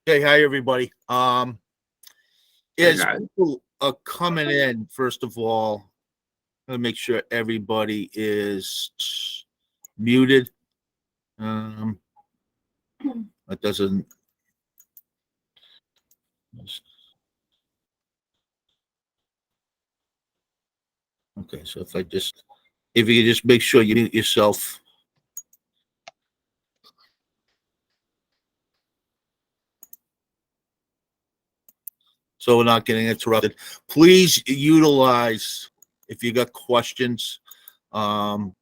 Hey, hi everybody. As guys. people are coming in, first of all, I'm gonna make sure everybody is muted. That doesn't. Okay, so if you could just make sure you mute yourself. So we're not getting interrupted. Please utilize, if you got questions, don't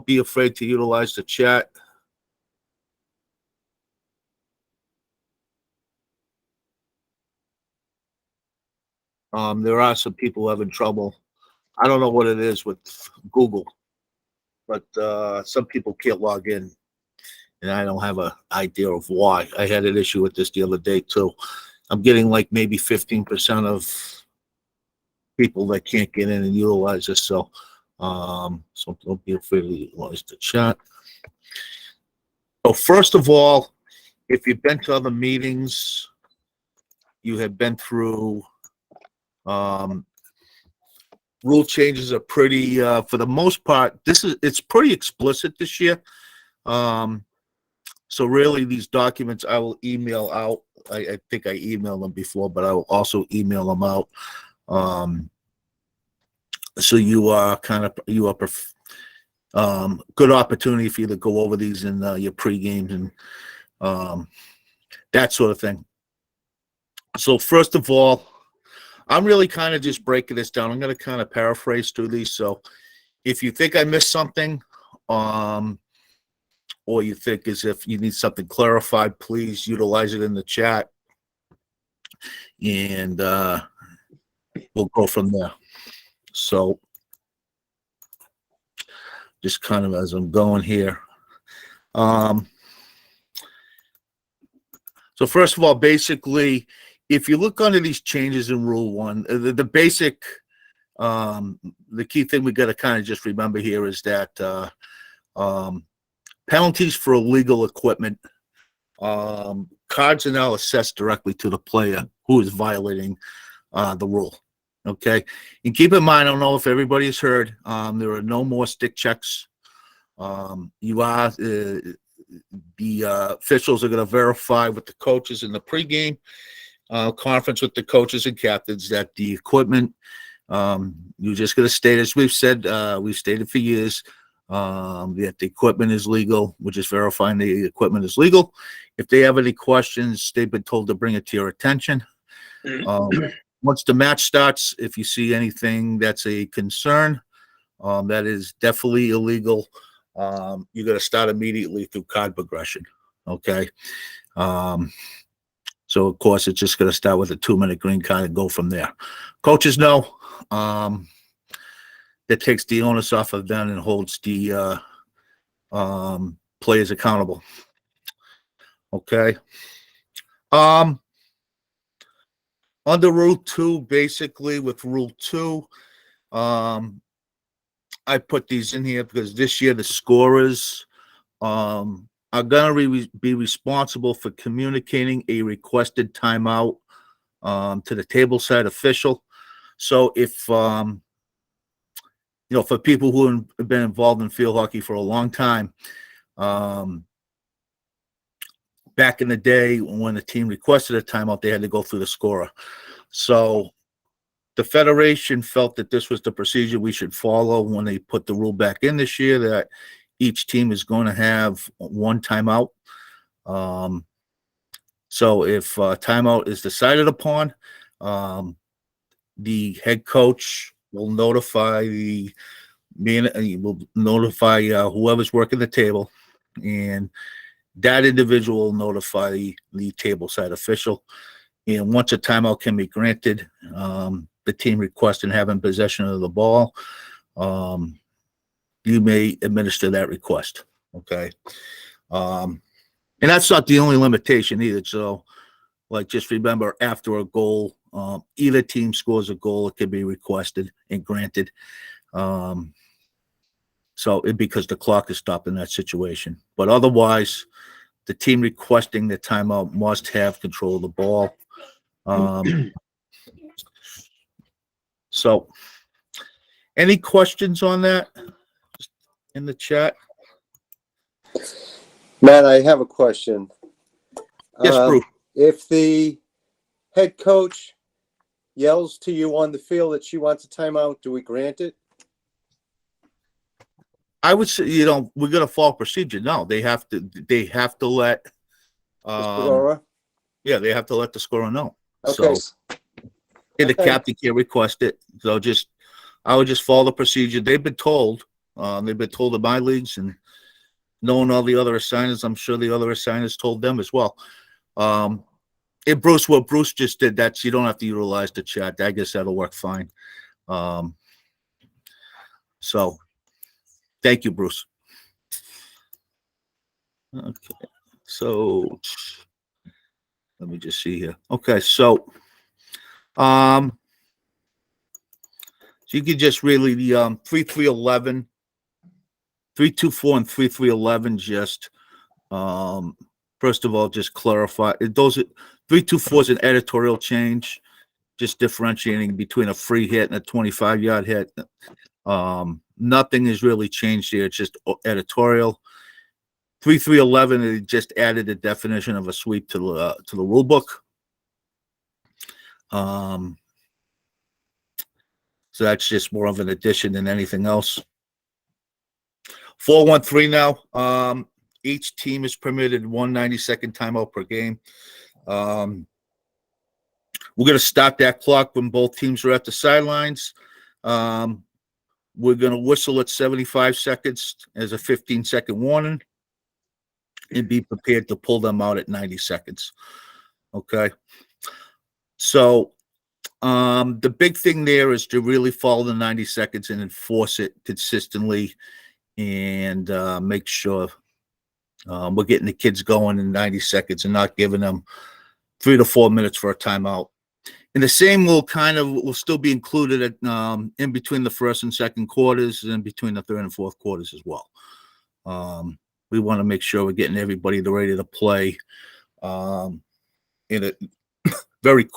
be afraid to utilize the chat. There are some people having trouble. I don't know what it is with Google, but some people can't log in, and I don't have an idea of why. I had an issue with this the other day too. I'm getting like maybe 15% of people that can't get in and utilize this. So don't be afraid to utilize the chat. So first of all, if you've been to other meetings, you have been through rule changes are pretty for the most part. It's pretty explicit this year. So really, these documents I will email out. I think I emailed them before, but I will also email them out. So you are good opportunity for you to go over these in your pre-games and that sort of thing. So first of all, I'm really kind of just breaking this down. I'm going to kind of paraphrase through these. So if you think I missed something, or you think as if you need something clarified, please utilize it in the chat, and we'll go from there. So just kind of as I'm going here. So first of all, basically, if you look under these changes in Rule 1, the basic, the key thing we got to kind of just remember here is that penalties for illegal equipment, cards are now assessed directly to the player who is violating the rule. Okay, and keep in mind, I don't know if everybody has heard, there are no more stick checks. The officials are going to verify with the coaches in the pregame conference with the coaches and captains that the equipment, you're just going to state, as we've stated for years, that the equipment is legal. We're just verifying the equipment is legal. If they have any questions, they've been told to bring it to your attention. Once the match starts, if you see anything that's a concern, that is definitely illegal, you're going to start immediately through card progression. Okay. So, of course, it's just going to start with a 2-minute green card and go from there. Coaches know that takes the onus off of them and holds the players accountable. Okay. Under Rule 2, basically with Rule 2, I put these in here because this year the scorers are going to be responsible for communicating a requested timeout to the tableside official. So if, for people who have been involved in field hockey for a long time, back in the day when the team requested a timeout, they had to go through the scorer. So the Federation felt that this was the procedure we should follow when they put the rule back in this year, that each team is going to have one timeout. So if timeout is decided upon, the head coach will notify whoever's working the table, and that individual will notify the tableside official. And once a timeout can be granted, the team requesting having possession of the ball, you may administer that request. Okay. And that's not the only limitation either. So, just remember, after a goal, either team scores a goal, it can be requested and granted. So it because the clock is stopped in that situation. But otherwise, the team requesting the timeout must have control of the ball. So any questions on that in the chat? Matt, I have a question. Yes, Bruce. If the head coach yells to you on the field that she wants a timeout, do we grant it? I would say, we're going to follow procedure. No, they have to let, Scorer? yeah, they have to let the scorer know. Okay. So, the captain can't request it. So I would just follow the procedure. They've been told in my leagues, and knowing all the other assigners, I'm sure the other assigners told them as well. If what Bruce just did, that's, you don't have to utilize the chat. I guess that'll work fine. So thank you, Bruce. Okay. So let me just see here. Okay. So you could just really, the 3-3-11, 3-2-4 and 3-3-11, just, first of all, just clarify those 3-2-4 is an editorial change, just differentiating between a free hit and a 25-yard hit. Nothing has really changed here. It's just editorial. 3-3-11, it just added a definition of a sweep to the rule book. So that's just more of an addition than anything else. 4-1-3 now. Each team is permitted 1 90-second timeout per game. We're going to stop that clock when both teams are at the sidelines. We're going to whistle at 75 seconds as a 15-second warning and be prepared to pull them out at 90 seconds. Okay. So the big thing there is to really follow the 90 seconds and enforce it consistently, and make sure we're getting the kids going in 90 seconds and not giving them 3 to 4 minutes for a timeout. And the same will still be included at, in between the first and second quarters and in between the third and fourth quarters as well. We want to make sure we're getting everybody ready to play in a very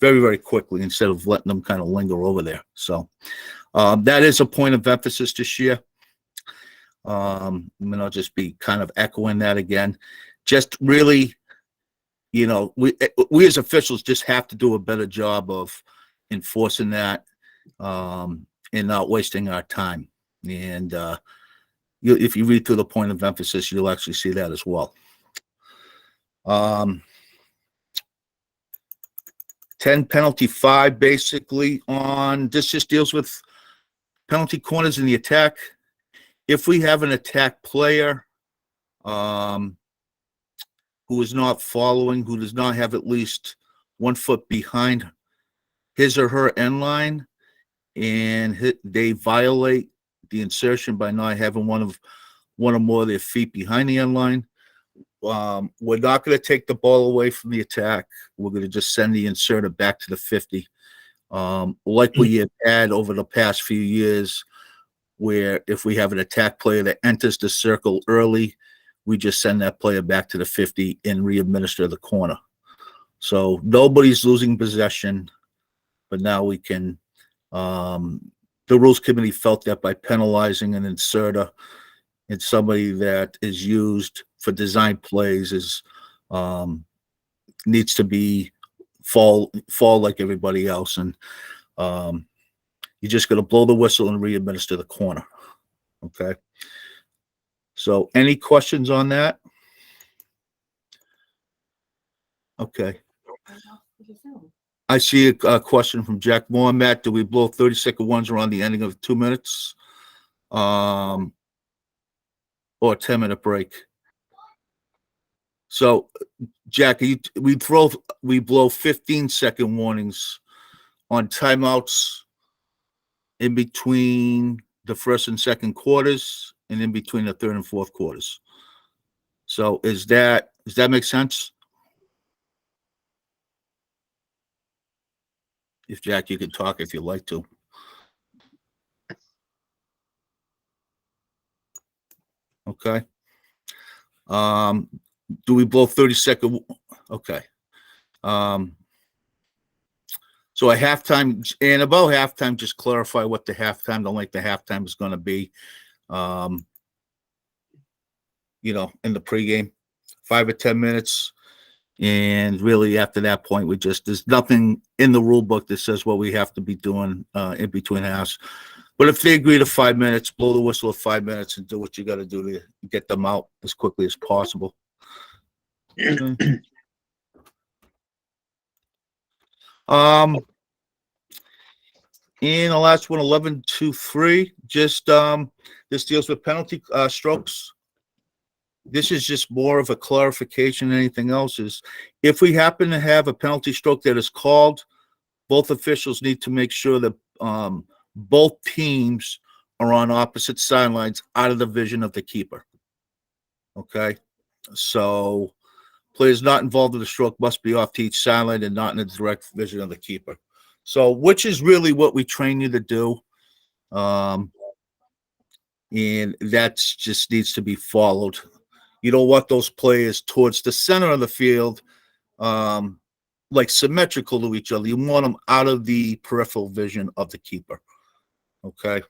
very quickly, instead of letting them kind of linger over there. So that is a point of emphasis this year. I'll just be kind of echoing that again. Just really, we as officials just have to do a better job of enforcing that, and not wasting our time. And if you read through the point of emphasis, you'll actually see that as well. 10 penalty 5, basically on this just deals with penalty corners in the attack. If we have an attack player who is not following, who does not have at least 1 foot behind his or her end line, and they violate the insertion by not having one or more of their feet behind the end line, we're not going to take the ball away from the attack. We're going to just send the inserter back to the 50, like we have had over the past few years, where if we have an attack player that enters the circle early, we just send that player back to the 50 and re-administer the corner. So nobody's losing possession, but now we can, the rules committee felt that by penalizing an inserter and somebody that is used for design plays needs to be fall like everybody else. And you're just going to blow the whistle and re-administer the corner. Okay. So any questions on that? Okay. I see a question from Jack Moore. Matt, do we blow 30-second ones around the ending of 2 minutes? Or a 10-minute break? So, Jack, we blow 15-second warnings on timeouts in between the first and second quarters and in between the third and fourth quarters. So does that make sense? If Jack, you can talk if you'd like to. Okay. Do we blow 30-second? Okay. So at halftime, and about halftime, just clarify what the halftime, don't like the halftime is going to be. In the pregame, 5 or 10 minutes. And really after that point, there's nothing in the rule book that says what we have to be doing in between halves. But if they agree to 5 minutes, blow the whistle at 5 minutes and do what you got to do to get them out as quickly as possible. Okay. And the last one, 11-2-3, just this deals with penalty strokes. This is just more of a clarification than anything else. Is if we happen to have a penalty stroke that is called, both officials need to make sure that both teams are on opposite sidelines out of the vision of the keeper. Okay? So players not involved in the stroke must be off to each sideline and not in the direct vision of the keeper. So, which is really what we train you to do. And that just needs to be followed. You don't want those players towards the center of the field, like symmetrical to each other. You want them out of the peripheral vision of the keeper. Okay.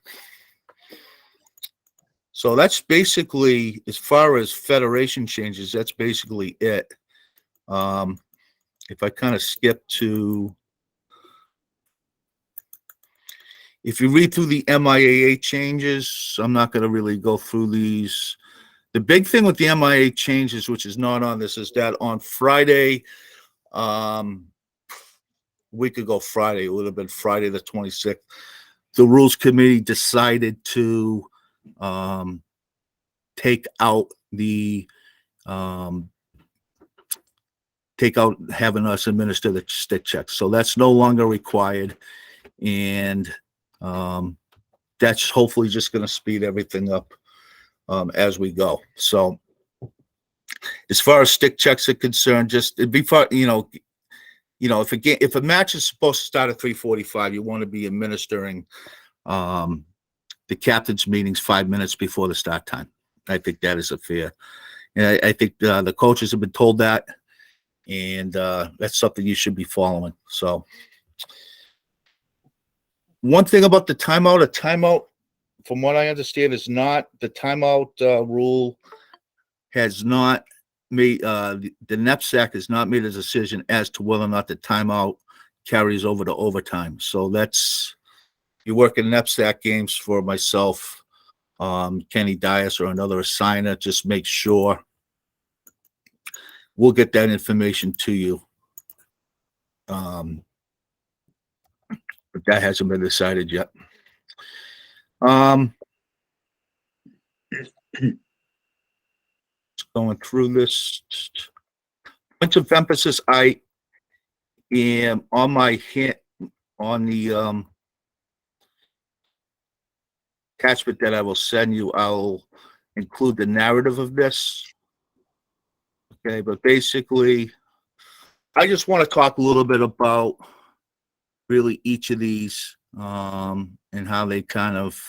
So that's basically, as far as federation changes, that's basically it. If I kind of skip to, if you read through the MIAA changes, I'm not going to really go through these. The big thing with the MIAA changes, which is not on this, is that on Friday, week ago Friday, it would have been Friday the 26th, the Rules Committee decided to take out having us administer the stick checks. So that's no longer required. And that's hopefully just going to speed everything up as we go. So as far as stick checks are concerned, just before, if a match is supposed to start at 3:45, you want to be administering the captain's meetings 5 minutes before the start time. I think that is a fair. And I think the coaches have been told that, and that's something you should be following. So one thing about a timeout, from what I understand, is not the timeout rule has not made the NEPSAC has not made a decision as to whether or not the timeout carries over to overtime. So that's, you work in NEPSAC games for myself, Kenny Dias, or another assigner. Just make sure we'll get that information to you. But that hasn't been decided yet. Going through this, points of emphasis, I am on my hint on the attachment that I will send you. I'll include the narrative of this. Okay, but basically, I just want to talk a little bit about really each of these and how they kind of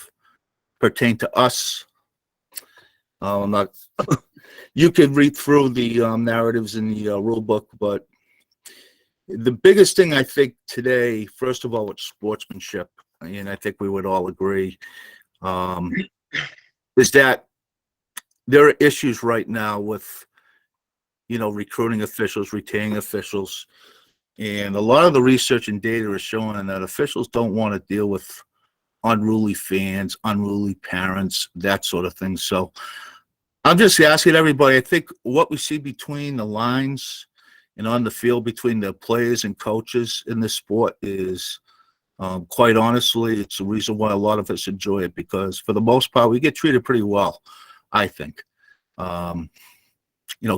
pertain to us. You can read through the narratives in the rule book, but the biggest thing I think today, first of all, it's sportsmanship, and I think we would all agree, is that there are issues right now with, recruiting officials, retaining officials, and a lot of the research and data is showing that officials don't want to deal with unruly fans, unruly parents, that sort of thing. So I'm just asking everybody, I think what we see between the lines and on the field between the players and coaches in this sport is, quite honestly, it's the reason why a lot of us enjoy it, because for the most part, we get treated pretty well, I think.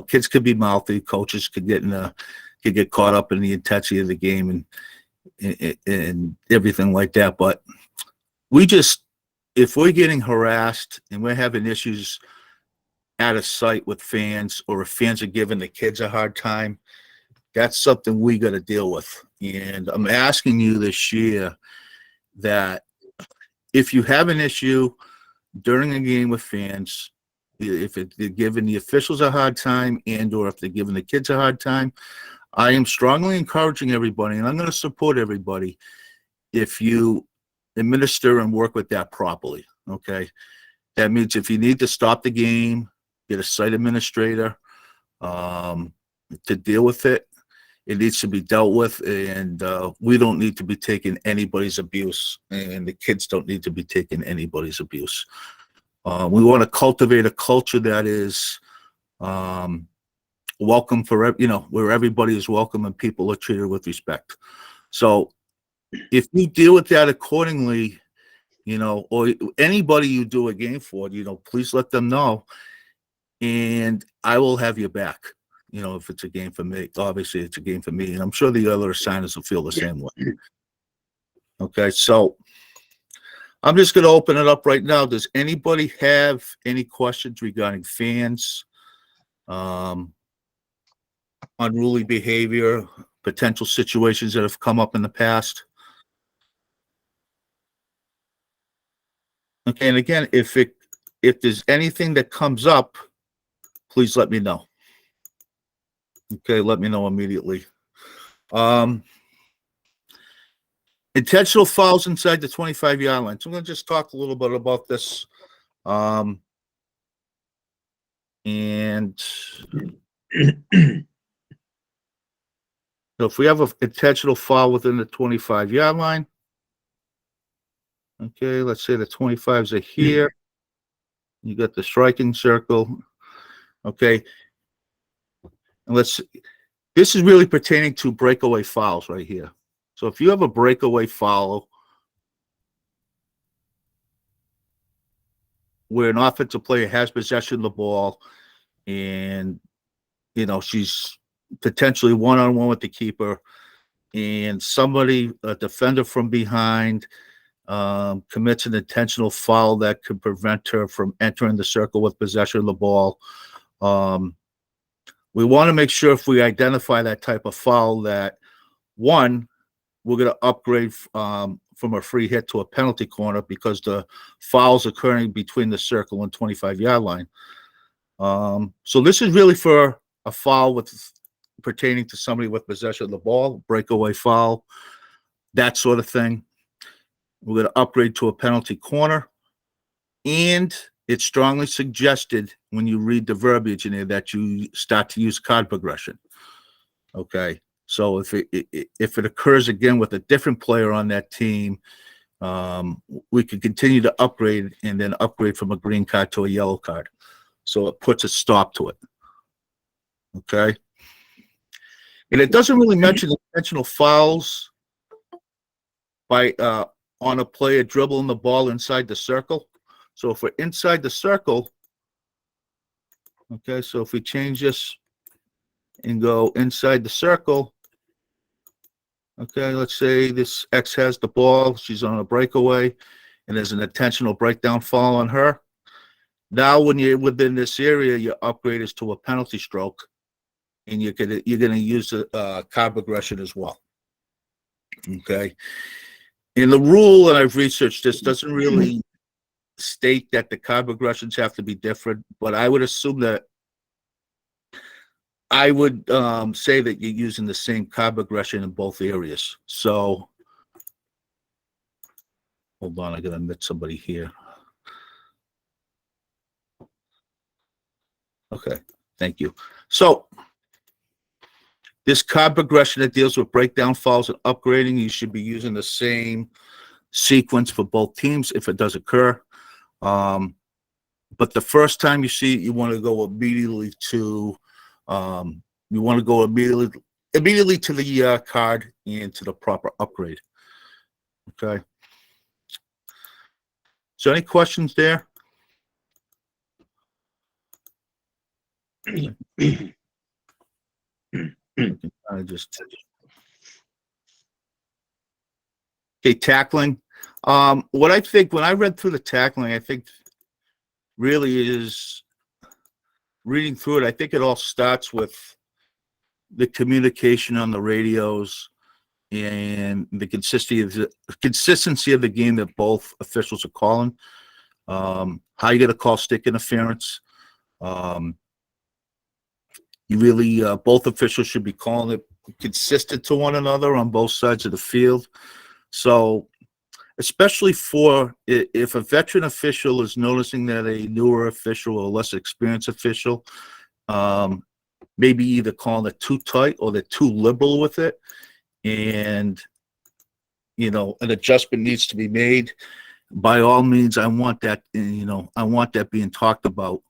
Kids could be mouthy, coaches could get caught up in the intensity of the game and everything like that. But if we're getting harassed and we're having issues at a site with fans, or if fans are giving the kids a hard time, that's something we got to deal with. And I'm asking you this year that if you have an issue during a game with fans, if they're giving the officials a hard time and or if they're giving the kids a hard time, I am strongly encouraging everybody, and I'm going to support everybody if you administer and work with that properly, okay? That means if you need to stop the game, get a site administrator to deal with it. It needs to be dealt with, and we don't need to be taking anybody's abuse, and the kids don't need to be taking anybody's abuse. We want to cultivate a culture that is welcome for, where everybody is welcome and people are treated with respect. So if you deal with that accordingly, or anybody you do a game for, please let them know, and I will have your back. If it's a game for me, obviously it's a game for me, and I'm sure the other assigners will feel the same way. Okay, so I'm just going to open it up right now. Does anybody have any questions regarding fans, unruly behavior, potential situations that have come up in the past? Okay, and again, if there's anything that comes up, please let me know. Okay, let me know immediately. Intentional fouls inside the 25-yard line. So I'm going to just talk a little bit about this. And so if we have an intentional foul within the 25-yard line, okay, let's say the 25s are here. You got the striking circle. Okay. And this is really pertaining to breakaway fouls right here. So if you have a breakaway foul where an offensive player has possession of the ball and, she's potentially one-on-one with the keeper, and somebody, a defender from behind, commits an intentional foul that could prevent her from entering the circle with possession of the ball. We want to make sure if we identify that type of foul that, one, we're going to upgrade from a free hit to a penalty corner because the foul's occurring between the circle and 25-yard line. So this is really for a foul pertaining to somebody with possession of the ball, breakaway foul, that sort of thing. We're going to upgrade to a penalty corner, and it's strongly suggested when you read the verbiage in there that you start to use card progression. Okay, so if it occurs again with a different player on that team, we could continue to upgrade and then upgrade from a green card to a yellow card. So it puts a stop to it. Okay, and it doesn't really mention intentional fouls by on a player dribbling the ball inside the circle. So if we're inside the circle, okay, so if we change this and go inside the circle, okay, let's say this X has the ball, she's on a breakaway, and there's an intentional breakdown foul on her. Now, when you're within this area, your upgrade is to a penalty stroke, and you're gonna use a card progression as well. Okay, and the rule, and I've researched this, doesn't really state that the card progressions have to be different, but I would assume that I would say that you're using the same card progression in both areas. So hold on, I gotta admit somebody here. Okay, thank you. So this card progression that deals with breakdown fouls and upgrading, you should be using the same sequence for both teams if it does occur. But the first time you see it, you want to go immediately to immediately to the card and to the proper upgrade. Okay. So any questions there? Okay, tackling. What I think when I read through the tackling, I think really is reading through it. I think it all starts with the communication on the radios and the consistency of the game that both officials are calling. How you going to call stick interference? Um, you really, both officials should be calling it consistent to one another on both sides of the field. So, especially for if a veteran official is noticing that a newer official or less experienced official, maybe either calling it too tight or they're too liberal with it, and an adjustment needs to be made. By all means, I want that. I want that being talked about,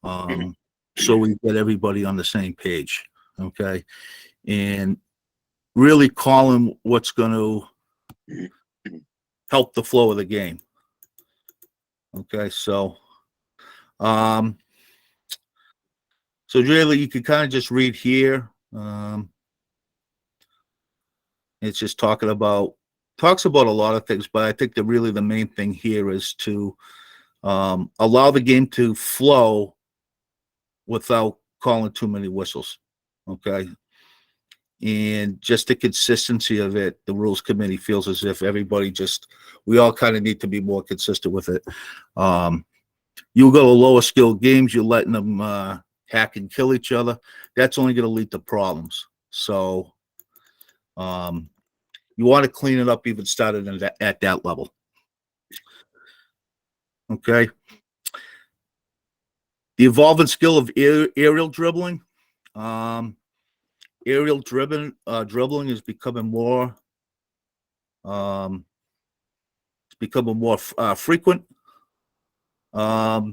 so we get everybody on the same page. Okay, and really calling what's going to help the flow of the game. Okay, so really you can kind of just read here. It's just talks about a lot of things, but I think that really the main thing here is to allow the game to flow without calling too many whistles. Okay. And just the consistency of it, the rules committee feels as if we all kind of need to be more consistent with it. You go to lower skill games, you're letting them hack and kill each other. That's only going to lead to problems. So you want to clean it up, even started at that level. Okay. The evolving skill of aerial dribbling. Aerial dribbling is becoming more. It's becoming more frequent. What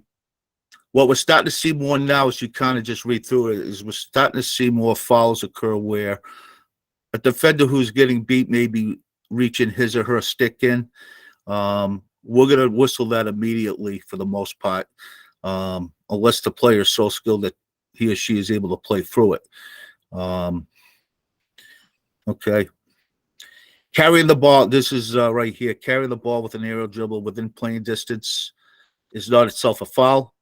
we're starting to see more now, as you kind of just read through it, is we're starting to see more fouls occur where a defender who's getting beat may be reaching his or her stick in. We're going to whistle that immediately for the most part, unless the player is so skilled that he or she is able to play through it. Okay. Carrying the ball, this is right here. Carrying the ball with an aerial dribble within playing distance is not itself a foul.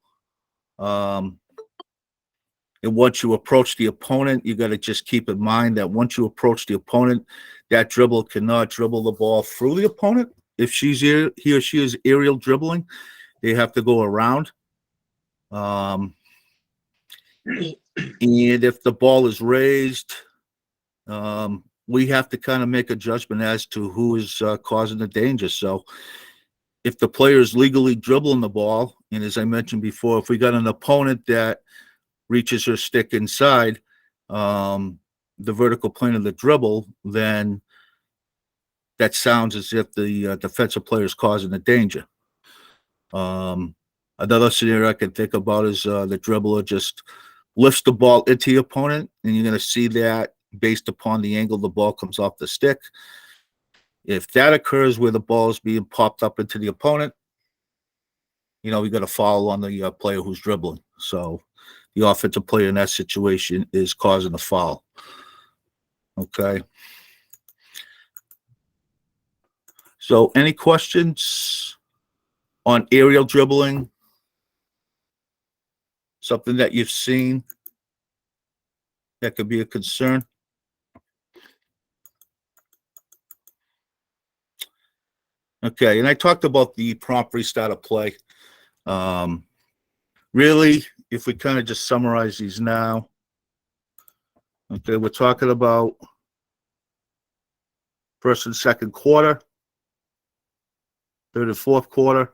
And once you approach the opponent, you got to just keep in mind that once you approach the opponent, that dribble cannot dribble the ball through the opponent. If he or she is aerial dribbling, they have to go around. And if the ball is raised, we have to kind of make a judgment as to who is causing the danger. So if the player is legally dribbling the ball, and as I mentioned before, if we got an opponent that reaches her stick inside the vertical plane of the dribble, then that sounds as if the defensive player is causing the danger. Another scenario I can think about is the dribbler just lifts the ball into the opponent, and you're going to see that based upon the angle the ball comes off the stick. If that occurs where the ball is being popped up into the opponent, we got to foul on the player who's dribbling. So the offensive player in that situation is causing a foul. Okay. So any questions on aerial dribbling? Something that you've seen that could be a concern? Okay, and I talked about the prompt restart of play. Really, if we kind of just summarize these now, okay, we're talking about first and second quarter, third and fourth quarter,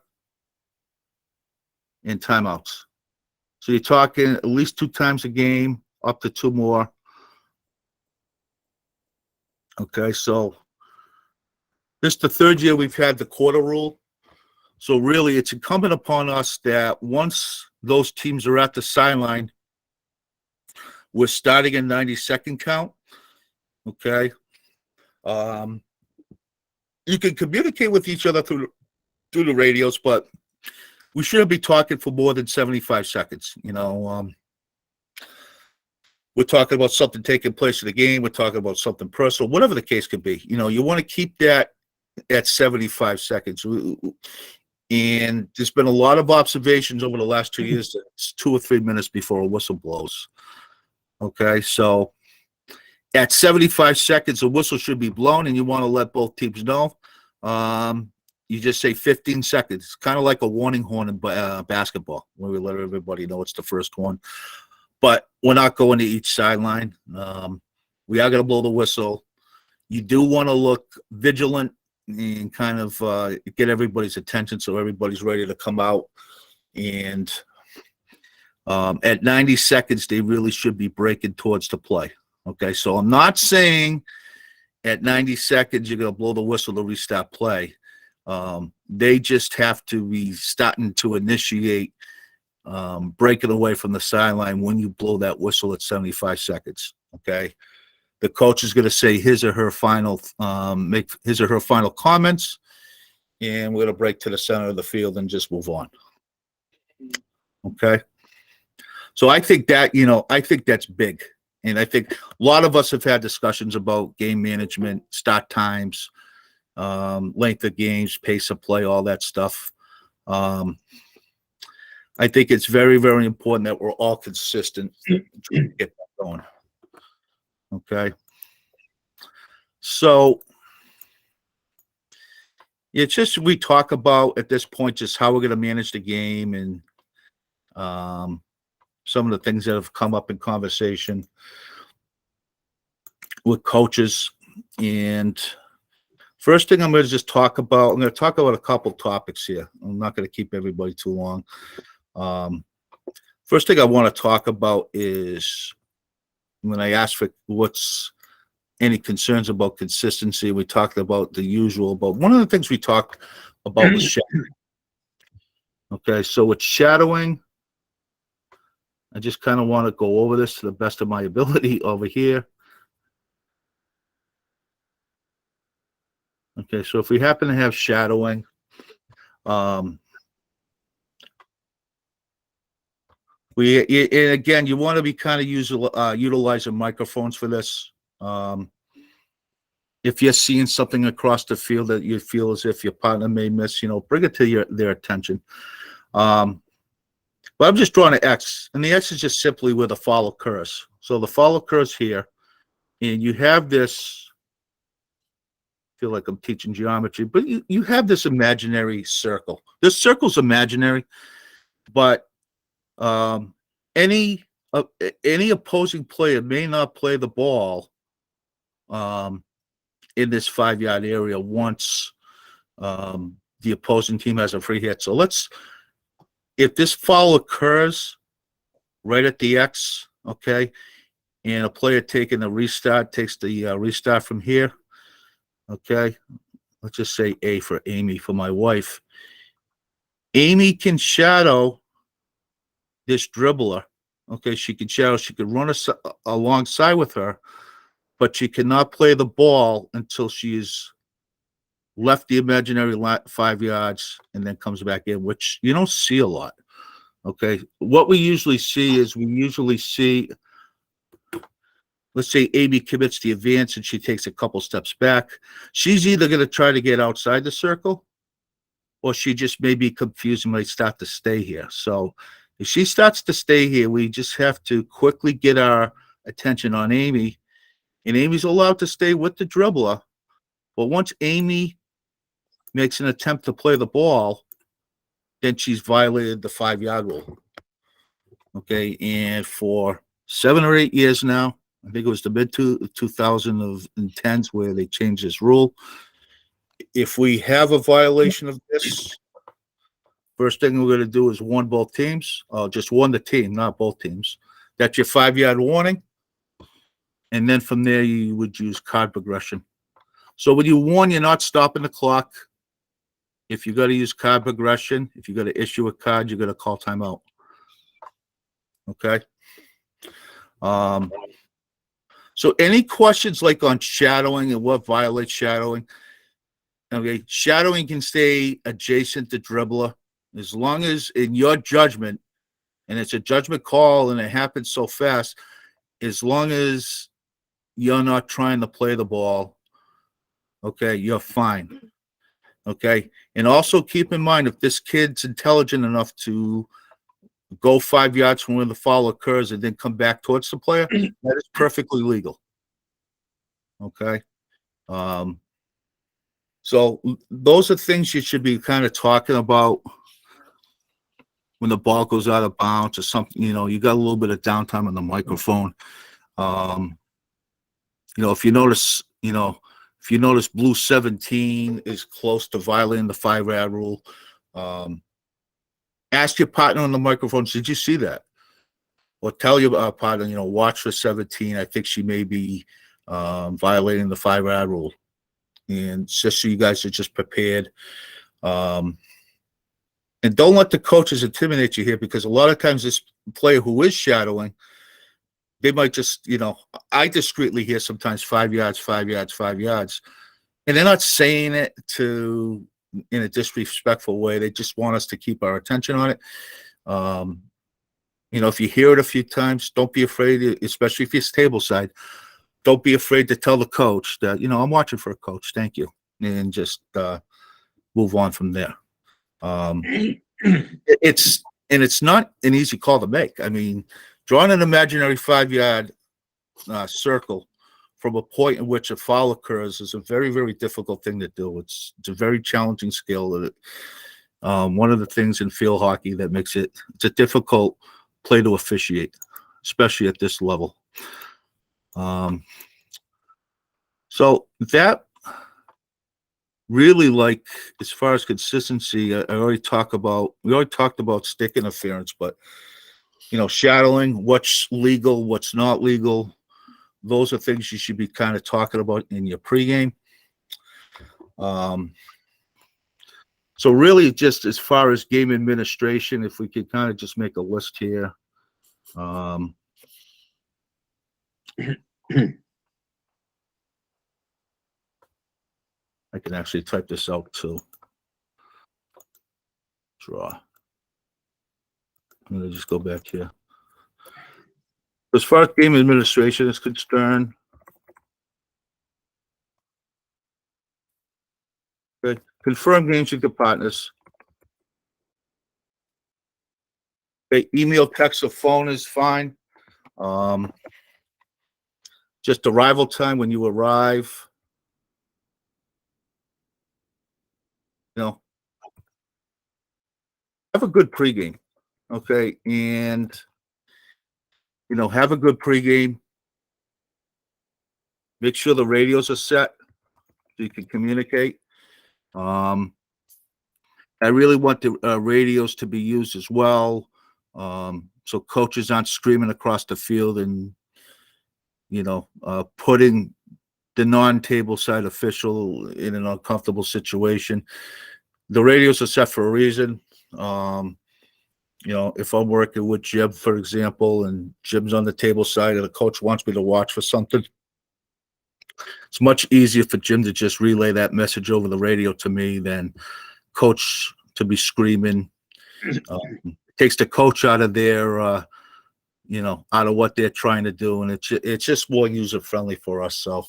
and timeouts. So you're talking at least 2 times a game, up to 2 more. Okay, so this is the 3rd year we've had the quarter rule. So really, it's incumbent upon us that once those teams are at the sideline, we're starting a 90-second count. Okay. You can communicate with each other through the radios, but we shouldn't be talking for more than 75 seconds. We're talking about something taking place in the game. We're talking about something personal, whatever the case could be. You want to keep that at 75 seconds. And there's been a lot of observations over the last 2 years that it's 2 or 3 minutes before a whistle blows. Okay, so at 75 seconds, a whistle should be blown, and you want to let both teams know. you just say 15 seconds. It's kind of like a warning horn in basketball, where we let everybody know it's the first one. But we're not going to each sideline. We are going to blow the whistle. You do want to look vigilant and kind of get everybody's attention so everybody's ready to come out. And at 90 seconds, they really should be breaking towards the play. Okay, so I'm not saying at 90 seconds you're going to blow the whistle to restart play. They just have to be starting to initiate breaking away from the sideline when you blow that whistle at 75 seconds. Okay, the coach is going to say his or her final make his or her final comments, and we're going to break to the center of the field and just move on. Okay, so I think that I think that's big, and I think a lot of us have had discussions about game management, start times, length of games, pace of play, all that stuff. I think it's very, very important that we're all consistent to get that going. Okay. So it's just we talk about at this point just how we're going to manage the game and some of the things that have come up in conversation with coaches. And first thing I'm going to just talk about, I'm going to talk about a couple topics here. I'm not going to keep everybody too long. First thing I want to talk about is when I asked for what's any concerns about consistency, we talked about the usual, but one of the things we talked about was shadowing. Okay, so with shadowing, I just kind of want to go over this to the best of my ability over here. Okay, so if we happen to have shadowing, and again, you want to be kind of utilizing microphones for this. If you're seeing something across the field that you feel as if your partner may miss, bring it to their attention. But I'm just drawing an X, and the X is just simply where the foul occurs. So the foul occurs here, and you have this, I feel like I'm teaching geometry, but you have this imaginary circle. This circle's imaginary, but any opposing player may not play the ball in this 5-yard area once the opposing team has a free hit. So if this foul occurs right at the X, okay, and a player taking the restart takes the restart from here, okay, let's just say A for Amy, for my wife. Amy can shadow this dribbler. Okay, she can shadow, she could run alongside with her, but she cannot play the ball until she's left the imaginary 5 yards and then comes back in, which you don't see a lot. Okay, what we usually see is let's say Amy commits the advance and she takes a couple steps back. She's either going to try to get outside the circle, or she just may be confused and might start to stay here. So if she starts to stay here, we just have to quickly get our attention on Amy, and Amy's allowed to stay with the dribbler. But once Amy makes an attempt to play the ball, then she's violated the 5-yard rule. Okay, and for 7 or 8 years now, I think it was the mid-2010s where they changed this rule. If we have a violation of this, first thing we're going to do is warn both teams. Just warn the team, not both teams. That's your 5-yard warning. And then from there, you would use card progression. So when you warn, you're not stopping the clock. If you got to use card progression, if you got to issue a card, you're going to call timeout. Okay. So any questions like on shadowing and what violates shadowing? Okay, shadowing can stay adjacent to dribbler as long as, in your judgment, and it's a judgment call and it happens so fast, as long as you're not trying to play the ball, okay, you're fine. Okay, and also keep in mind, if this kid's intelligent enough to go 5 yards from where the foul occurs and then come back towards the player, that is perfectly legal. Okay. So those are things you should be kind of talking about when the ball goes out of bounds or something. You got a little bit of downtime on the microphone. Um, if you notice, blue 17 is close to violating the 5-yard rule, ask your partner on the microphone, did you see that? Or tell your partner, watch for 17. I think she may be violating the 5-yard rule. And just so you guys are just prepared. And don't let the coaches intimidate you here, because a lot of times this player who is shadowing, they might just, I discreetly hear sometimes 5 yards, 5 yards, 5 yards. And they're not saying it in a disrespectful way. They just want us to keep our attention on it. If you hear it a few times, don't be afraid, especially if it's table side. Don't be afraid to tell the coach that, I'm watching for a coach. Thank you. And just move on from there. It's not an easy call to make. I mean, drawing an imaginary 5-yard circle from a point in which a foul occurs is a very, very difficult thing to do. It's a very challenging skill. One of the things in field hockey that makes it's a difficult play to officiate, especially at this level. So that really, as far as consistency, we already talked about stick interference, but shadowing, what's legal, what's not legal, those are things you should be kind of talking about in your pregame. So really, just as far as game administration, if we could kind of just make a list here. I can actually type this out too. Draw. I'm going to just go back here. As far as game administration is concerned, okay, confirm games with your partners. Okay, email, text, or phone is fine. Just arrival time when you arrive. Have a good pregame, okay? And, have a good pregame. Make sure the radios are set so you can communicate. I really want the radios to be used as well, so coaches aren't screaming across the field and, putting the non-table side official in an uncomfortable situation. The radios are set for a reason. If I'm working with Jim, for example, and Jim's on the table side and the coach wants me to watch for something, it's much easier for Jim to just relay that message over the radio to me than coach to be screaming. It takes the coach out of their, out of what they're trying to do, and it's just more user friendly for us. So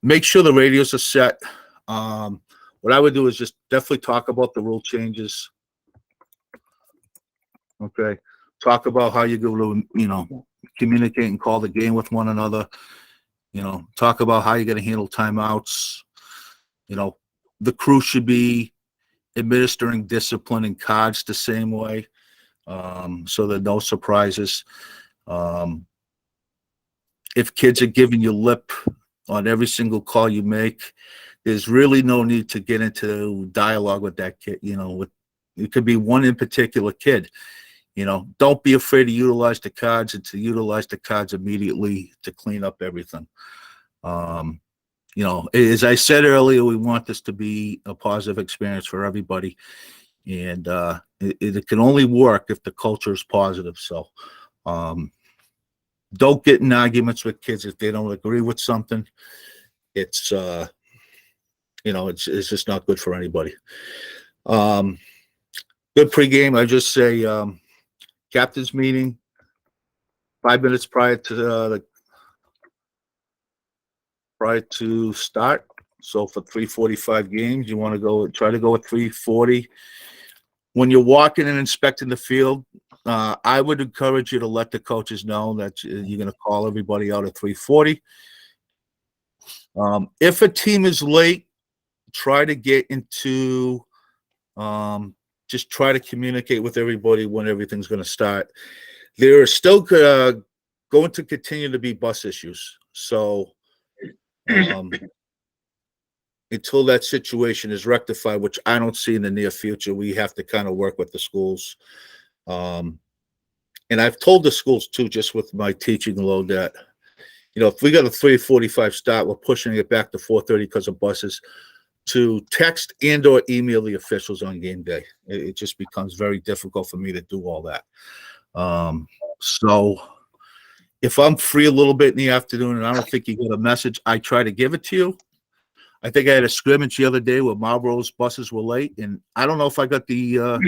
make sure the radios are set. What I would do is just definitely talk about the rule changes. Okay, talk about how you go to communicate and call the game with one another. Talk about how you're going to handle timeouts. The crew should be administering discipline and cards the same way, so there are no surprises. If kids are giving you lip on every single call you make, there's really no need to get into dialogue with that kid. It could be one in particular kid. Don't be afraid to utilize the cards and to utilize the cards immediately to clean up everything. As I said earlier, we want this to be a positive experience for everybody. And it can only work if the culture is positive. So don't get in arguments with kids if they don't agree with something. It's just not good for anybody. Good pregame. I just say captain's meeting 5 minutes prior to start. So for 3:45 games, you want to try to go at 3:40. When you're walking and inspecting the field, I would encourage you to let the coaches know that you're going to call everybody out at 3:40. If a team is late try to get into, just try to communicate with everybody when everything's going to start. There are still going to continue to be bus issues. So until that situation is rectified, which I don't see in the near future, we have to kind of work with the schools. And I've told the schools too, just with my teaching load, that, you know, if we got a 3:45 start, we're pushing it back to 4:30 because of buses, to text and or email the officials on game day. It just becomes very difficult for me to do all that. So if I'm free a little bit in the afternoon and I don't think you get a message, I try to give it to you. I think I had a scrimmage the other day where Marlboro's buses were late, and I don't know if I got the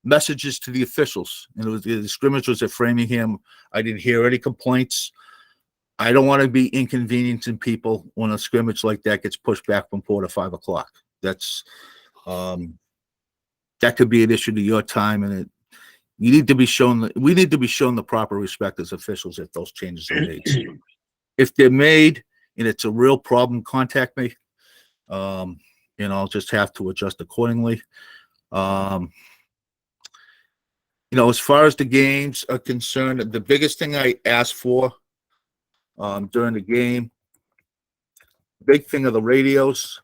messages to the officials. And the scrimmage was at Framingham. I didn't hear any complaints. I don't want to be inconveniencing people when a scrimmage like that gets pushed back from 4 to 5 o'clock. That's that could be an issue to your time, and you need to be shown. We need to be shown the proper respect as officials if those changes are made. If they're made and it's a real problem, contact me, and I'll just have to adjust accordingly. You know, as far as the games are concerned, the biggest thing I asked for during the game, big thing of the radios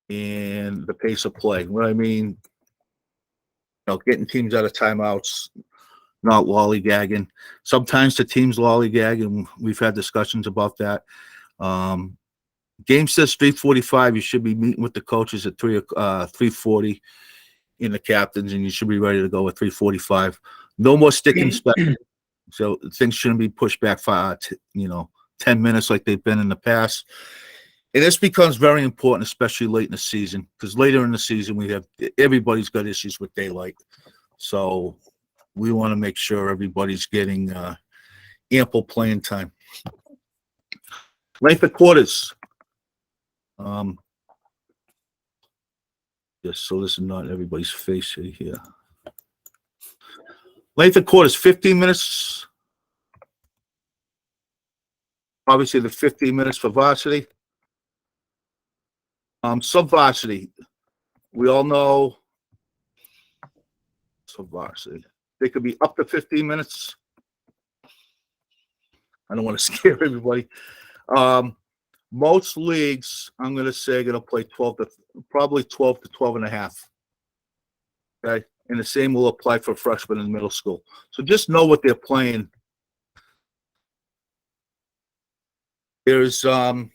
and the pace of play. What I mean, you know, getting teams out of timeouts, not lollygagging. Sometimes the teams lollygag, and we've had discussions about that. Game says 3:45. You should be meeting with the coaches at 3:40 in the captains, and you should be ready to go at 3:45. No more stick inspection. So things shouldn't be pushed back 10 minutes like they've been in the past. And this becomes very important, especially late in the season, because later in the season everybody's got issues with daylight. So we want to make sure everybody's getting ample playing time. Length of quarters. Yes, so this is not everybody's face here. Length of quarters, 15 minutes. Obviously, the 15 minutes for varsity. Sub-varsity, we all know. Sub-varsity, they could be up to 15 minutes. I don't want to scare everybody. Most leagues, I'm going to say, are going to play 12 to 12 and a half. Okay, and the same will apply for freshmen in middle school. So just know what they're playing. There's the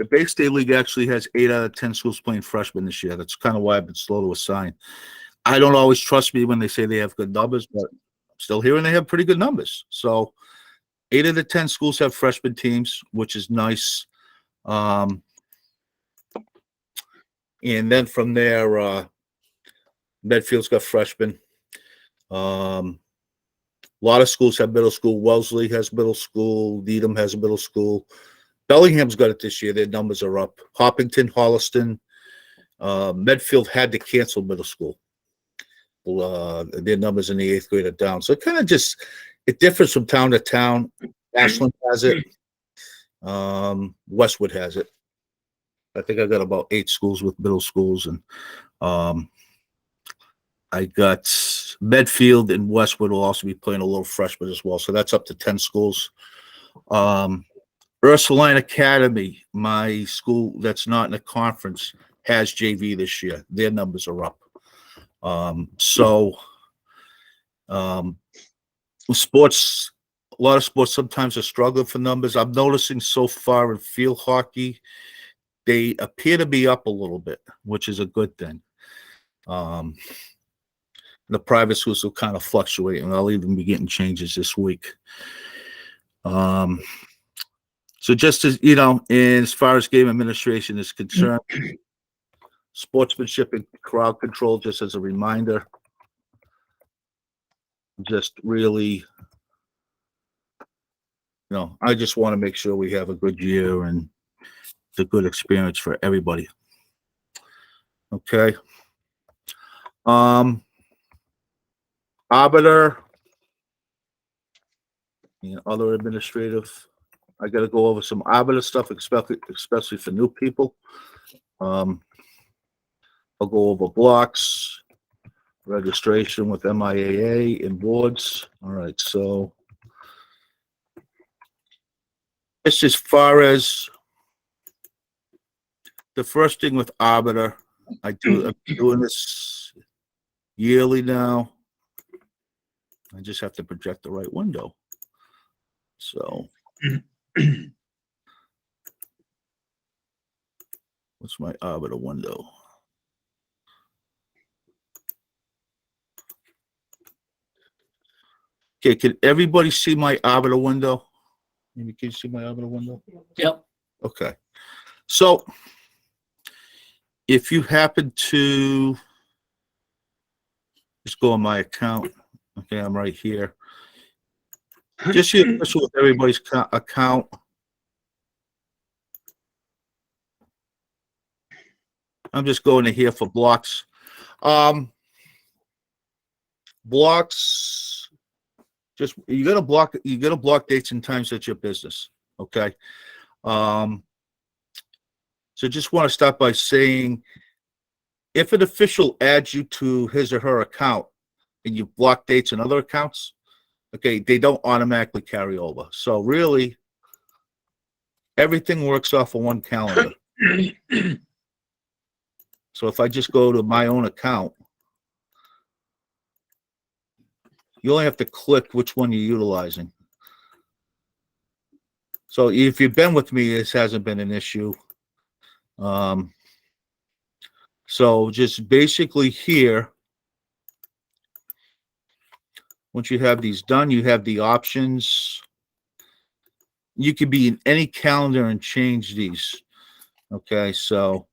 Bay State League actually has 8 out of 10 schools playing freshmen this year. That's kind of why I've been slow to assign. I don't always trust me when they say they have good numbers, but I'm still hearing they have pretty good numbers. So 8 of the 10 schools have freshman teams, which is nice. And then from there, Medfield's got freshmen. A lot of schools have middle school. Wellesley has middle school. Needham has middle school. Bellingham's got it this year. Their numbers are up. Hopkinton, Holliston, Medfield had to cancel middle school. Their numbers in the 8th grade are down. So it kind of just, it differs from town to town. Ashland has it. Westwood has it. I think I got about 8 schools with middle schools, and I got Medfield and Westwood will also be playing a little freshman as well. So that's up to 10 schools. Ursuline Academy, my school that's not in a conference, has JV this year. Their numbers are up. Sports, a lot of sports sometimes are struggling for numbers. I'm noticing so far in field hockey, they appear to be up a little bit, which is a good thing. The private schools will kind of fluctuate, and I'll even be getting changes this week. So just as, you know, as far as game administration is concerned, sportsmanship and crowd control, just as a reminder, just really, you know, I just want to make sure we have a good year and it's a good experience for everybody. Okay. Arbiter and other administrative. I got to go over some arbiter stuff, especially for new people. I'll go over blocks, registration with MIAA and boards. All right, so just as far as the first thing with Arbiter, I'm doing this yearly now. I just have to project the right window. So what's my Arbiter window? Okay, can everybody see my Arbiter window? Maybe can you see my Arbiter window? Yep. Okay. So if you happen to just go on my account, okay, I'm right here. Just see official with everybody's account. I'm just going to here for blocks. Blocks, just you gotta block dates and times at your business. Okay. So just want to start by saying if an official adds you to his or her account and you block dates in other accounts, okay, they don't automatically carry over. So really, everything works off of one calendar. So if I just go to my own account, you only have to click which one you're utilizing. So if you've been with me, this hasn't been an issue. So just basically here, once you have these done, you have the options. You could be in any calendar and change these. Okay, so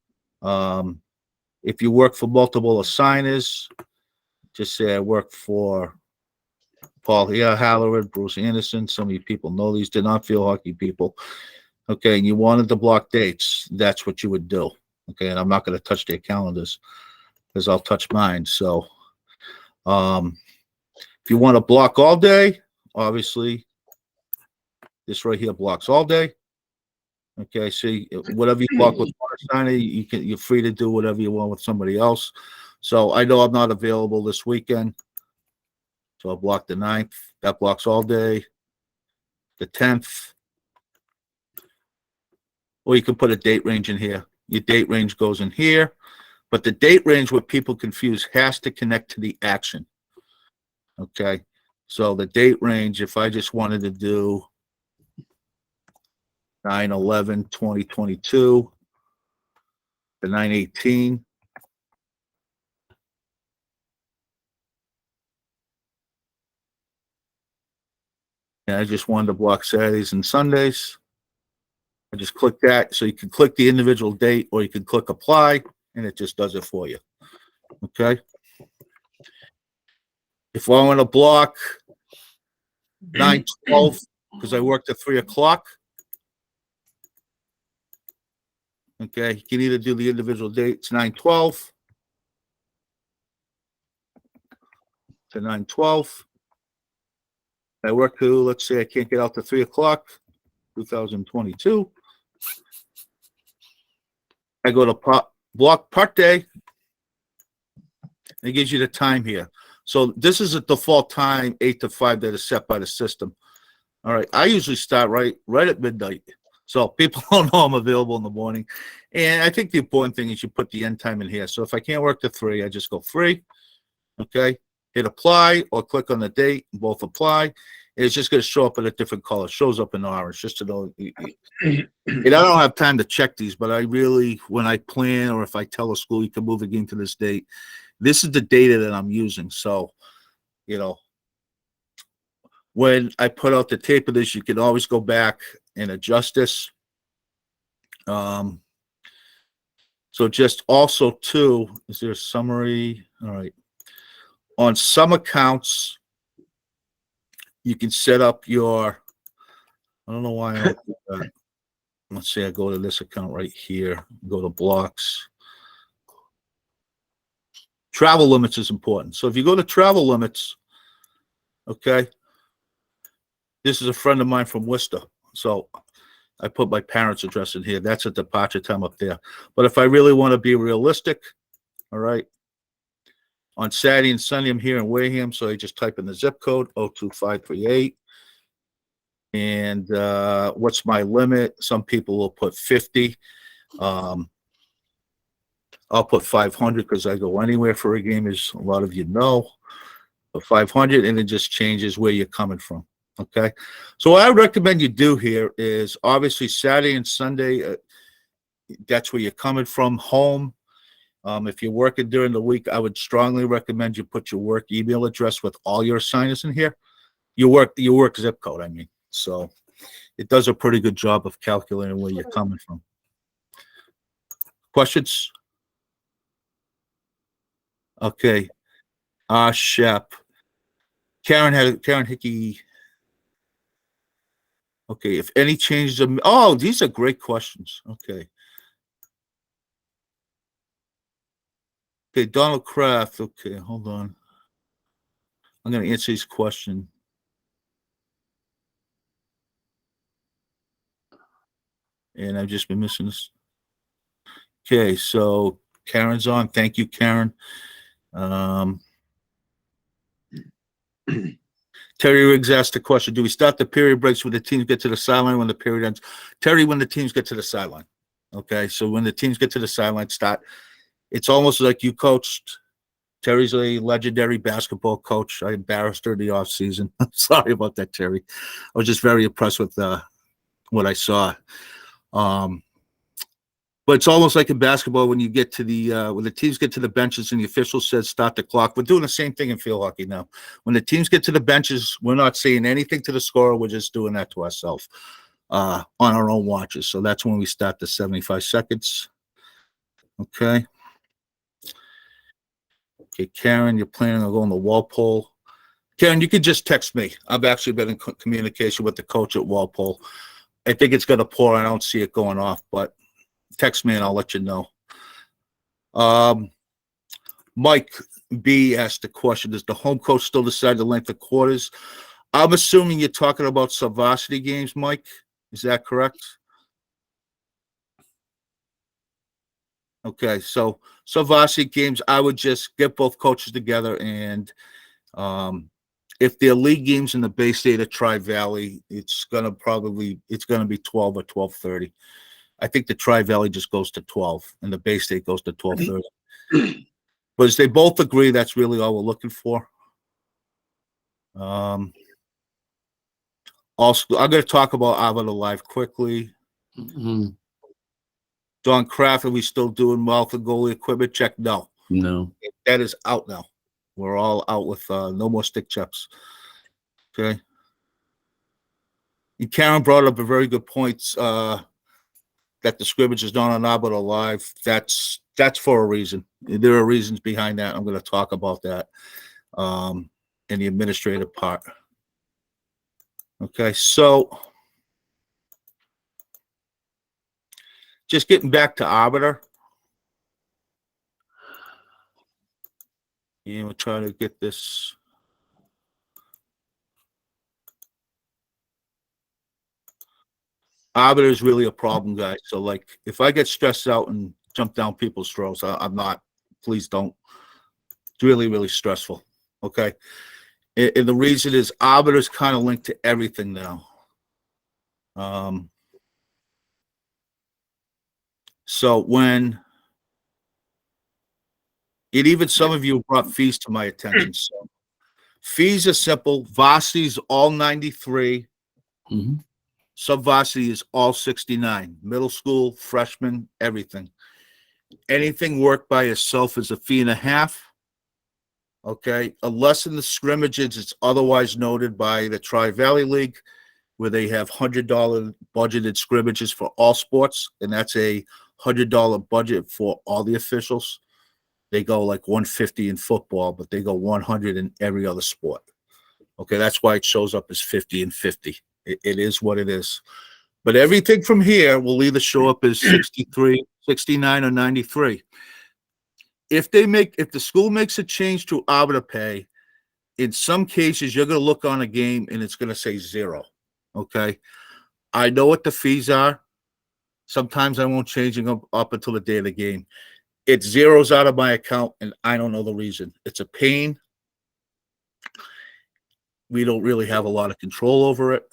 if you work for multiple assigners, just say I work for Paul Halloran, Bruce Anderson. Some of you people know these. They're not field hockey people. Okay, and you wanted to block dates. That's what you would do. Okay, and I'm not going to touch their calendars because I'll touch mine. So if you want to block all day, obviously, this right here blocks all day. Okay, see, whatever you block with one assigner, you're free to do whatever you want with somebody else. So I know I'm not available this weekend. So I'll block the 9th. That blocks all day. The 10th. Or you can put a date range in here. Your date range goes in here. But the date range, what people confuse, has to connect to the action. Okay. So the date range, if I just wanted to do 9/11/2022 to 9/18. And I just wanted to block Saturdays and Sundays. I just click that. So you can click the individual date or you can click apply and it just does it for you. Okay. If I want to block 9/12 because I worked at 3 o'clock. Okay, you can either do the individual dates 9/12 to 9/12. I work to, let's say I can't get out to 3 o'clock, 2022. I go to block part day. It gives you the time here. So this is a default time, 8 to 5, that is set by the system. All right, I usually start right at midnight. So people don't know I'm available in the morning. And I think the important thing is you put the end time in here. So if I can't work to 3, I just go 3. Okay, hit apply or click on the date, both apply. It's just going to show up in a different color. It shows up in orange, just to know. And I don't have time to check these, but I really, when I plan or if I tell a school you can move a game to this date, this is the data that I'm using. So, you know, when I put out the tape of this, you can always go back and adjust this. So just also too, is there a summary? All right. On some accounts, you can set up your, I don't know why I don't do that. Let's say I go to this account right here, go to blocks. Travel limits is important. So if you go to travel limits, okay, this is a friend of mine from Worcester. So I put my parents' address in here. That's a departure time up there. But if I really want to be realistic, all right, on Saturday and Sunday, I'm here in Wareham, so I just type in the zip code 02538. And what's my limit? Some people will put 50. I'll put 500 because I go anywhere for a game, as a lot of you know. But 500, and it just changes where you're coming from. Okay, so what I recommend you do here is obviously Saturday and Sunday. That's where you're coming from, home. If you're working during the week, I would strongly recommend you put your work email address with all your assigners in here. Your work zip code, I mean. So it does a pretty good job of calculating where you're coming from. Questions? Okay. Shep. Karen Hickey. Okay, if any changes of, oh, these are great questions. Okay. Okay, Donald Kraft. Okay, hold on. I'm going to answer his question. And I've just been missing this. Okay, so Karen's on. Thank you, Karen. Terry Riggs asked the question, do we start the period breaks when the teams get to the sideline when the period ends? Terry, when the teams get to the sideline. Okay, so when the teams get to the sideline, start. It's almost like you coached. Terry's a legendary basketball coach. I embarrassed her in the offseason. I'm sorry about that, Terry. I was just very impressed with what I saw. But it's almost like in basketball when you get to when the teams get to the benches and the official says start the clock. We're doing the same thing in field hockey now. When the teams get to the benches, we're not saying anything to the scorer. We're just doing that to ourselves on our own watches. So that's when we start the 75 seconds. Okay. Okay, Karen, you're planning on going to Walpole. Karen, you could just text me. I've actually been in communication with the coach at Walpole. I think it's going to pour. I don't see it going off, but text me and I'll let you know. Mike B asked the question, does the home coach still decide the length of quarters? I'm assuming you're talking about sub-varsity games, Mike. Is that correct? Okay, so sub-varsity games, I would just get both coaches together, and if they're league games in the Bay State or Tri-Valley, it's gonna be 12 or 12:30. I think the Tri-Valley just goes to 12, and the Bay State goes to 12:30. But as they both agree, that's really all we're looking for. Also, I'm going to talk about Arbiter Live quickly. Mm-hmm. Don Kraft, are we still doing mouth and goalie equipment check? No. No. That is out now. We're all out with no more stick checks. Okay. And Karen brought up a very good point. That the scrimmage is not on Arbiter Live. That's for a reason. There are reasons behind that. I'm going to talk about that in the administrative part. Okay, so just getting back to Arbiter. Yeah, we'll try to get this. Arbiter is really a problem, guys. So, like, if I get stressed out and jump down people's throats, I'm not. Please don't. It's really, really stressful. Okay. And the reason is Arbiter is kind of linked to everything now. So when even some of you brought fees to my attention. So fees are simple. Varsity is all 93. Mm-hmm. Sub-varsity is all 69. Middle school, freshman, everything. Anything worked by yourself is a fee and a half. Okay. Unless in the scrimmages, it's otherwise noted by the Tri-Valley League, where they have $100 budgeted scrimmages for all sports. And that's a $100 budget for all the officials. They go like 150 in football, but they go 100 in every other sport. Okay. That's why it shows up as 50 and 50. It is what it is. But everything from here will either show up as 63, 69, or 93. If the school makes a change to arbiter pay, in some cases, you're going to look on a game and it's going to say 0. Okay. I know what the fees are. Sometimes I won't change them up until the day of the game. It zeroes out of my account, and I don't know the reason. It's a pain. We don't really have a lot of control over it.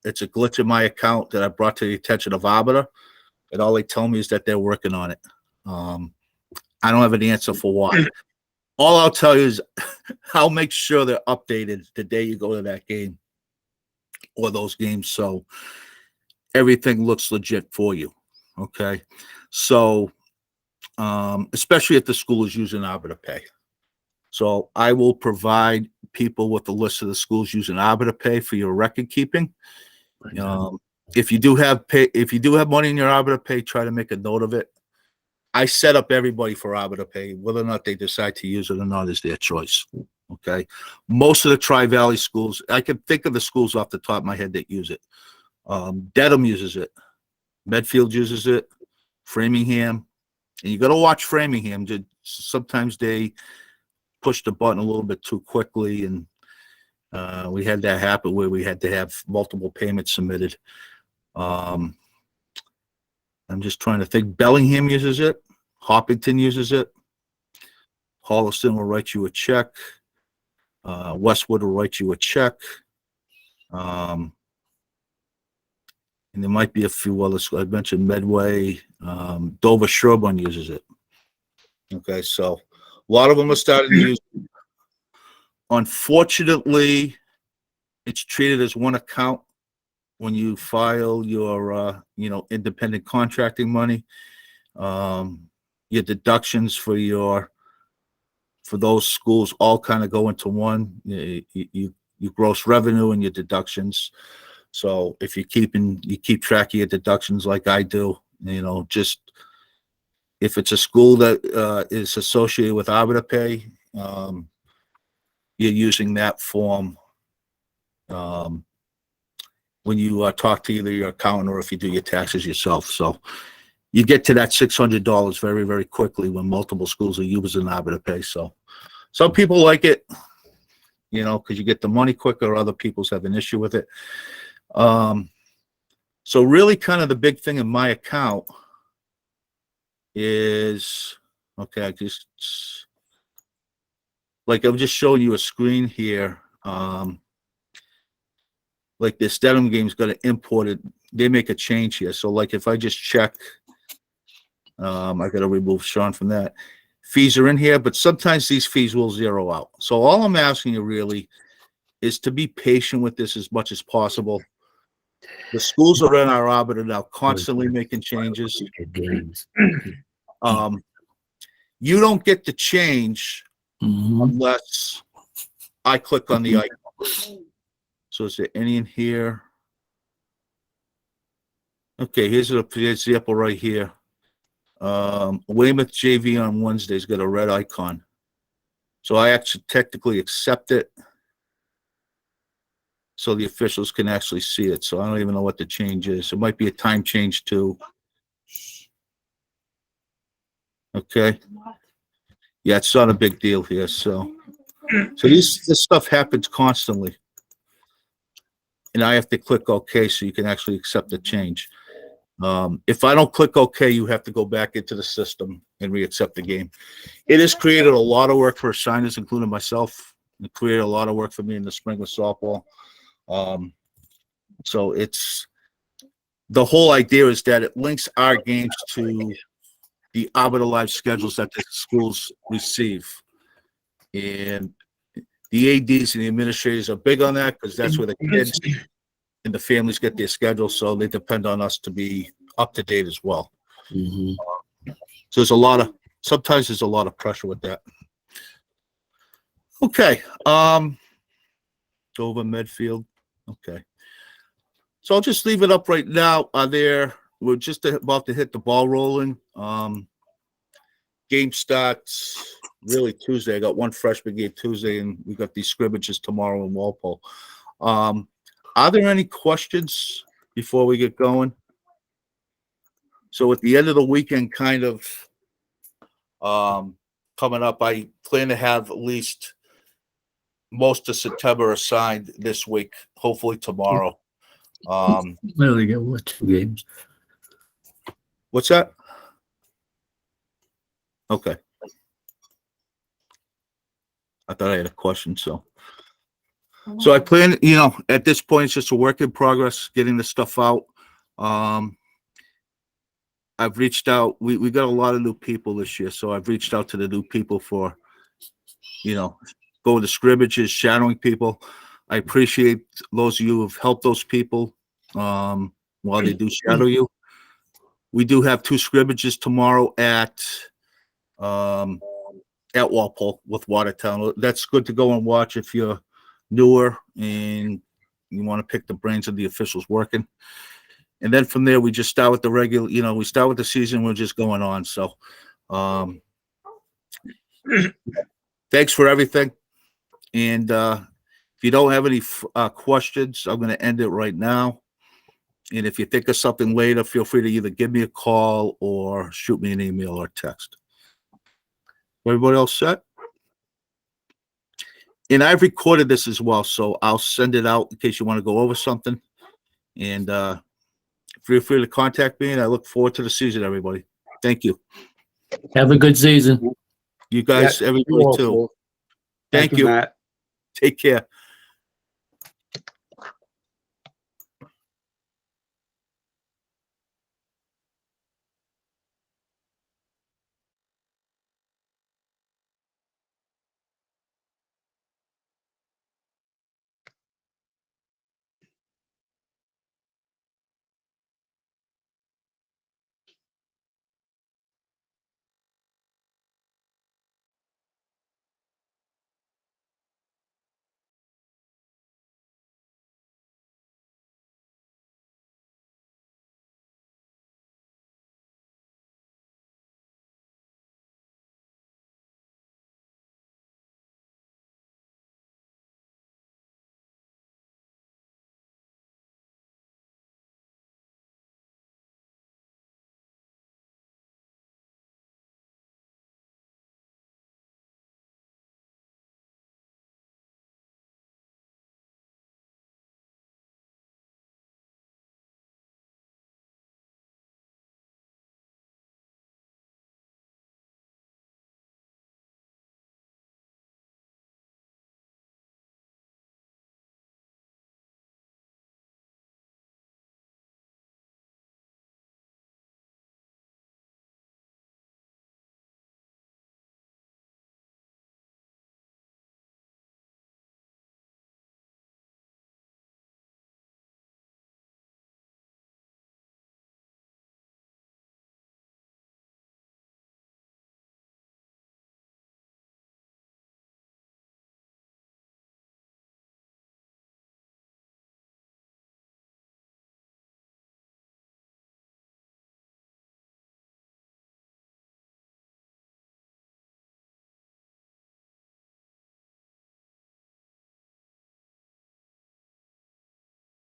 It's a glitch in my account that I brought to the attention of Arbiter, and all they tell me is that they're working on it. I don't have an answer for why. All I'll tell you is I'll make sure they're updated the day you go to that game or those games, so everything looks legit for you. Okay, so especially if the school is using Arbiter Pay. So I will provide people with a list of the schools using Arbiter Pay for your record keeping. If you do have money in your Arbiter Pay, try to make a note of it. I set up everybody for Arbiter Pay. Whether or not they decide to use it or not is their choice. Okay. Most of the Tri-Valley schools, I can think of the schools off the top of my head that use it. Dedham uses it. Medfield uses it. Framingham. And you got to watch Framingham. Sometimes they push the button a little bit too quickly, and we had that happen where we had to have multiple payments submitted. I'm just trying to think. Bellingham uses it. Hopkinton uses it. Holliston will write you a check. Westwood will write you a check. And there might be a few others. I mentioned Medway. Dover Sherburne uses it. Okay, so a lot of them are starting to use it. Unfortunately, it's treated as one account when you file your independent contracting money. Your deductions for those schools all kind of go into one. You gross revenue and your deductions. So if you keep track of your deductions like I do, just if it's a school that is associated with Arbiter Pay, you're using that form when you talk to either your accountant or if you do your taxes yourself. So you get to that $600 very, very quickly when multiple schools are using Arbiter Pay. So some people like it, because you get the money quicker. Other people's have an issue with it. So really kind of the big thing in my account is, okay, I'm just showing you a screen here. Like this Dedham game's got to import it. They make a change here. So like if I just check, I got to remove Sean from that. Fees are in here, but sometimes these fees will zero out. So all I'm asking you really is to be patient with this as much as possible. The schools are in our arbiter now, constantly making changes. You don't get to change unless I click on the icon. So is there any in here? Okay, here's an example right here. Weymouth JV on Wednesday's got a red icon. So I actually technically accept it so the officials can actually see it. So I don't even know what the change is. It might be a time change too. Okay. Yeah, it's not a big deal here. So this stuff happens constantly. And I have to click OK so you can actually accept the change. If I don't click OK, you have to go back into the system and re-accept the game. It has created a lot of work for signers, including myself. It created a lot of work for me in the spring with softball. So the whole idea is that it links our games to the Arbiter Live schedules that the schools receive. And the ADs and the administrators are big on that because that's where the kids and the families get their schedule. So they depend on us to be up to date as well. So sometimes there's a lot of pressure with that. Okay. Dover, Medfield. Okay. So I'll just leave it up right now. We're just about to hit the ball rolling. Game starts really Tuesday. I got one freshman game Tuesday, and we got these scrimmages tomorrow in Walpole. Are there any questions before we get going? So at the end of the weekend, kind of coming up, I plan to have at least most of September assigned this week, hopefully tomorrow. We only get what, 2 games? What's that? Okay. I thought I had a question, so I plan, at this point, it's just a work in progress, getting the stuff out. I've reached out, we got a lot of new people this year, so I've reached out to the new people for, going to scrimmages, shadowing people. I appreciate those of you who've helped those people, while they do shadow you. We do have 2 scrimmages tomorrow at Walpole with Watertown. That's good to go and watch if you're newer and you want to pick the brains of the officials working. And then from there, we just start with the regular, we start with the season. We're just going on. So, thanks for everything. And if you don't have any questions, I'm going to end it right now. And if you think of something later, feel free to either give me a call or shoot me an email or text. Everybody else set? And I've recorded this as well, so I'll send it out in case you want to go over something. And feel free to contact me, and I look forward to the season, everybody. Thank you. Have a good season. You guys, everybody too. Thank you. Matt. Take care.